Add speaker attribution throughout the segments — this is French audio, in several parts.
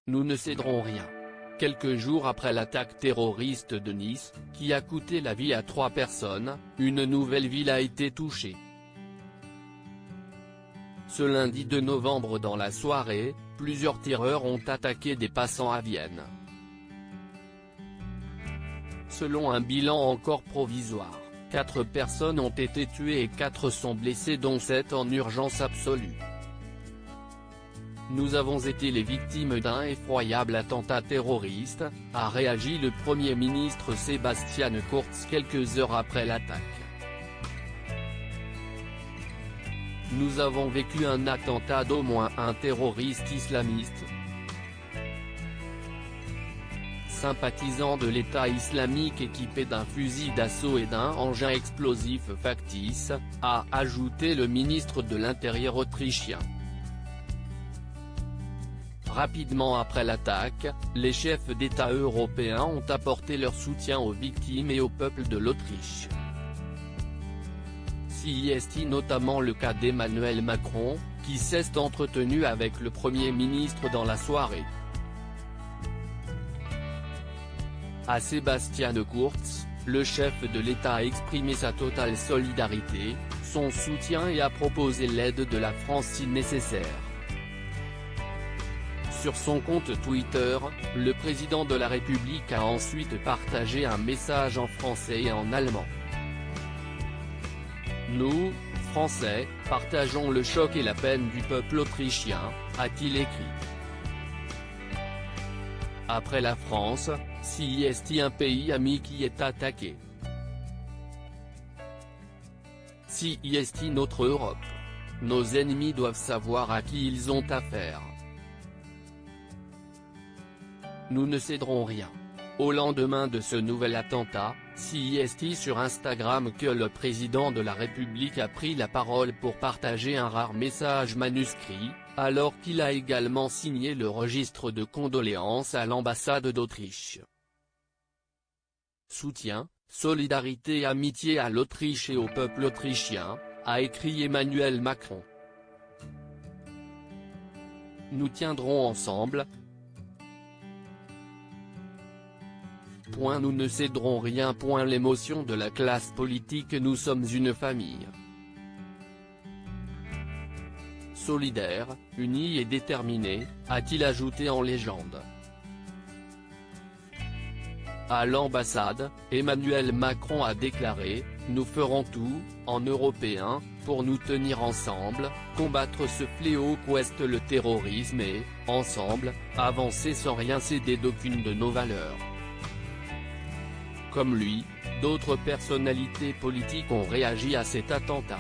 Speaker 1: Nous ne céderons rien. Quelques jours après l'attaque terroriste de Nice, qui a coûté la vie à 3 personnes, une nouvelle ville a été touchée. Ce lundi 2 novembre dans la soirée, plusieurs tireurs ont attaqué des passants à Vienne. Selon un bilan encore provisoire, 4 personnes ont été tuées et 4 sont blessées dont 7 en urgence absolue. Nous avons été les victimes d'un effroyable attentat terroriste, a réagi le Premier ministre Sebastian Kurz quelques heures après l'attaque. Nous avons vécu un attentat d'au moins un terroriste islamiste, sympathisant de l'État islamique équipé d'un fusil d'assaut et d'un engin explosif factice, a ajouté le ministre de l'Intérieur autrichien. Rapidement après l'attaque, les chefs d'État européens ont apporté leur soutien aux victimes et au peuple de l'Autriche. CIST notamment le cas d'Emmanuel Macron, qui s'est entretenu avec le Premier ministre dans la soirée. À Sebastian Kurz, le chef de l'État a exprimé sa totale solidarité, son soutien et a proposé l'aide de la France si nécessaire. Sur son compte Twitter, le président de la République a ensuite partagé un message en français et en allemand. Nous, Français, partageons le choc et la peine du peuple autrichien, a-t-il écrit. Après la France, CIST un pays ami qui est attaqué. CIST notre Europe. Nos ennemis doivent savoir à qui ils ont affaire. Nous ne céderons rien. Au lendemain de ce nouvel attentat, CIST sur Instagram que le président de la République a pris la parole pour partager un rare message manuscrit, alors qu'il a également signé le registre de condoléances à l'ambassade d'Autriche. Soutien, solidarité et amitié à l'Autriche et au peuple autrichien, a écrit Emmanuel Macron. Nous tiendrons ensemble. Nous ne céderons rien. L'émotion de la classe politique. Nous sommes une famille solidaire, unie et déterminée, a-t-il ajouté en légende. À l'ambassade, Emmanuel Macron a déclaré « Nous ferons tout, en Européens, pour nous tenir ensemble, combattre ce fléau qu'est le terrorisme et, ensemble, avancer sans rien céder d'aucune de nos valeurs ». Comme lui, d'autres personnalités politiques ont réagi à cet attentat.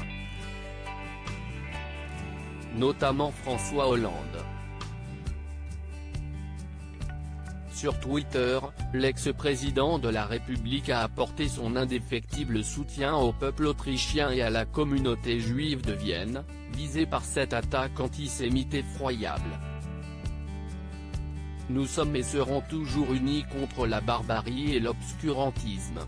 Speaker 1: Notamment François Hollande. Sur Twitter, l'ex-président de la République a apporté son indéfectible soutien au peuple autrichien et à la communauté juive de Vienne, visée par cette attaque antisémite effroyable. Nous sommes et serons toujours unis contre la barbarie et l'obscurantisme.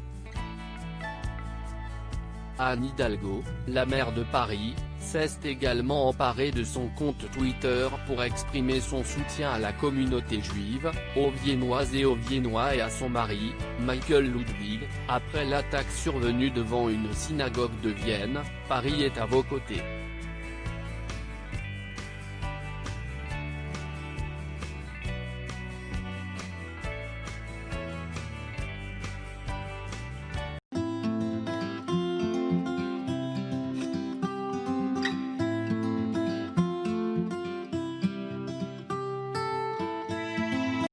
Speaker 1: Anne Hidalgo, la maire de Paris, s'est également emparée de son compte Twitter pour exprimer son soutien à la communauté juive, aux Viennoises et aux Viennois et à son mari, Michael Ludwig, après l'attaque survenue devant une synagogue de Vienne. Paris est à vos côtés.